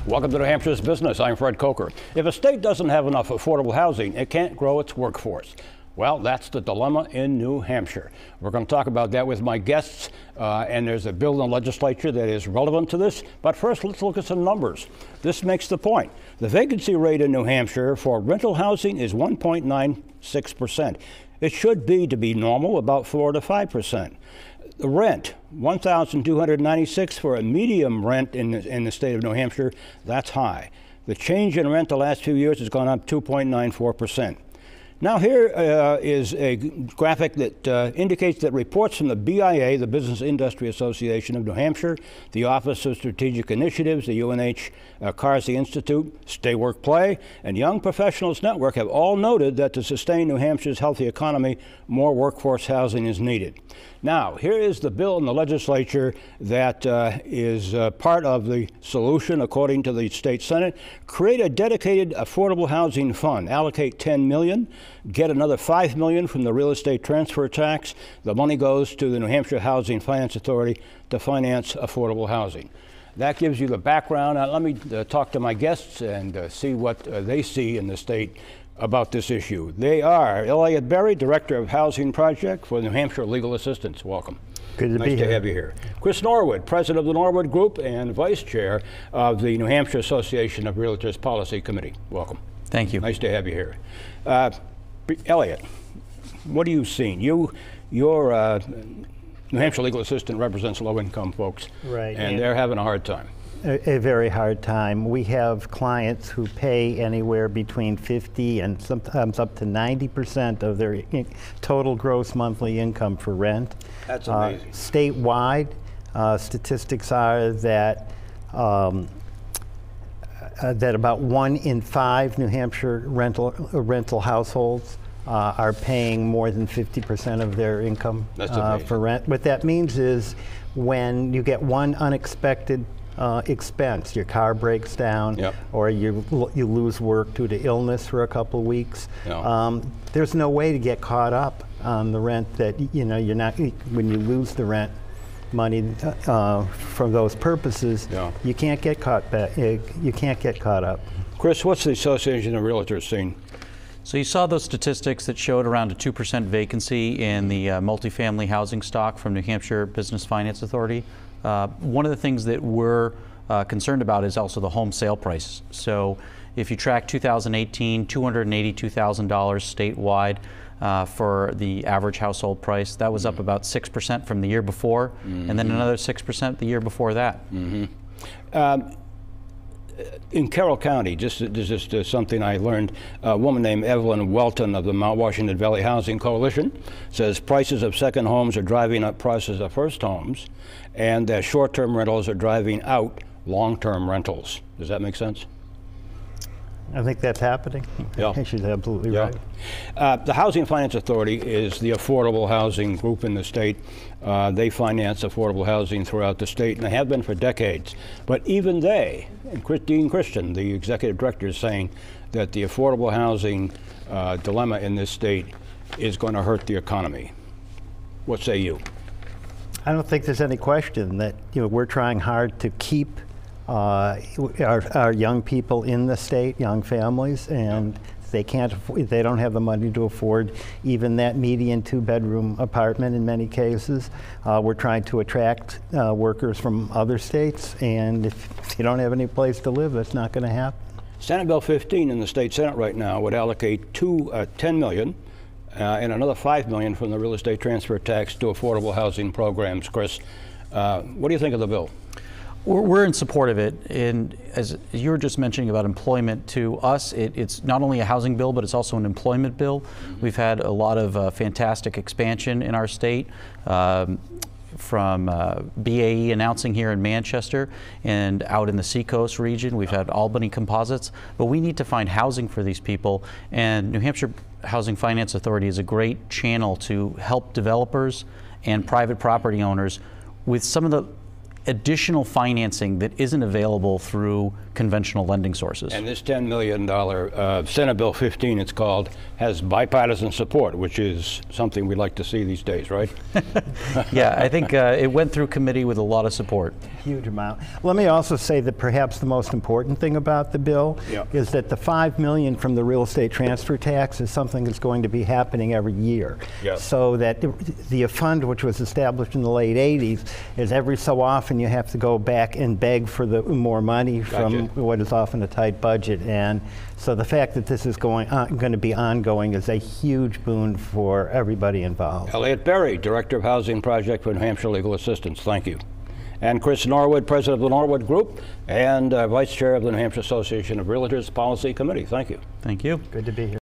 Welcome to New Hampshire's Business. I'm Fred Coker. If a state doesn't have enough affordable housing, it can't grow its workforce. Well, that's the dilemma in New Hampshire. We're going to talk about that with my guests, and there's a bill in the legislature that is relevant to this. But first, let's look at some numbers. This makes the point. The vacancy rate in New Hampshire for rental housing is 1.96%. It should be, to be normal, about 4 to 5%. The rent, $1,296 for a medium rent in the state of New Hampshire. That's high. The change in rent the last few years has gone up 2.94%. Now here is a graphic that indicates that reports from the BIA, the Business Industry Association of New Hampshire, the Office of Strategic Initiatives, the UNH Carsey Institute, Stay Work Play, and Young Professionals Network have all noted that to sustain New Hampshire's healthy economy, more workforce housing is needed. Now, here is the bill in the legislature that is part of the solution, according to the state Senate. Create a dedicated affordable housing fund, allocate $10 million, get another $5 million from the real estate transfer tax. The money goes to the New Hampshire Housing Finance Authority to finance affordable housing. That gives you the background. Now, let me talk to my guests and see what they see in the state about this issue. They are Elliot Berry, Director of Housing Project for New Hampshire Legal Assistance. Welcome. Good to be here. Nice to have you here. Chris Norwood, President of the Norwood Group and Vice Chair of the New Hampshire Association of Realtors Policy Committee. Welcome. Thank you. Nice to have you here. Elliot, what are you seeing? Your New Hampshire Legal Assistant represents low-income folks, right? And they're having a hard time. A very hard time. We have clients who pay anywhere between 50 and sometimes up to 90% of their total gross monthly income for rent. That's amazing. Statewide, statistics are that that about 1 in 5 New Hampshire rental households are paying more than 50% of their income for rent. What that means is when you get one unexpected expense, your car breaks down, yep, or you lose work due to illness for a couple of weeks, no, there's no way to get caught up on the rent that, you're not, when you lose the rent money from those purposes, yeah, you can't get caught back, you can't get caught up. Chris, what's the Association of Realtors seeing? So you saw those statistics that showed around a 2% vacancy in the multifamily housing stock from New Hampshire Business Finance Authority. One of the things that we're concerned about is also the home sale price. So if you track 2018, $282,000 statewide for the average household price, that was up about 6% from the year before, and then another 6% the year before that. In Carroll County, just something I learned, a woman named Evelyn Welton of the Mount Washington Valley Housing Coalition says prices of second homes are driving up prices of first homes, and that short-term rentals are driving out long-term rentals. Does that make sense? I think that's happening. Yeah. She's absolutely right. The Housing Finance Authority is the affordable housing group in the state. They finance affordable housing throughout the state, and they have been for decades. But even they, and Dean Christian, the executive director, is saying that the affordable housing dilemma in this state is going to hurt the economy. What say you? I don't think there's any question that we're trying hard to keep our young people in the state, young families, and they don't have the money to afford even that median 2-bedroom apartment in many cases. We're trying to attract workers from other states, and if you don't have any place to live, that's not going to happen. Senate Bill 15 in the state Senate right now would allocate $10 million and another $5 million from the real estate transfer tax to affordable housing programs. Chris, what do you think of the bill? We're in support of it, and as you were just mentioning about employment, to us it's not only a housing bill, but it's also an employment bill. We've had a lot of fantastic expansion in our state, from BAE announcing here in Manchester and out in the Seacoast region. We've had Albany Composites, but we need to find housing for these people, and New Hampshire Housing Finance Authority is a great channel to help developers and private property owners with some of the additional financing that isn't available through conventional lending sources. And this $10 million Senate Bill 15, it's called, has bipartisan support, which is something we'd like to see these days, right? Yeah, I think it went through committee with a lot of support. Huge amount. Let me also say that perhaps the most important thing about the bill is that the $5 million from the real estate transfer tax is something that's going to be happening every year. So that the fund, which was established in the late 80s, is every so often you have to go back and beg for the more money from what is often a tight budget. And so the fact that this is going to be ongoing is a huge boon for everybody involved. Elliot Berry, Director of Housing Project for New Hampshire Legal Assistance. Thank you. And Chris Norwood, President of the Norwood Group and Vice Chair of the New Hampshire Association of Realtors Policy Committee. Thank you. Thank you. Good to be here.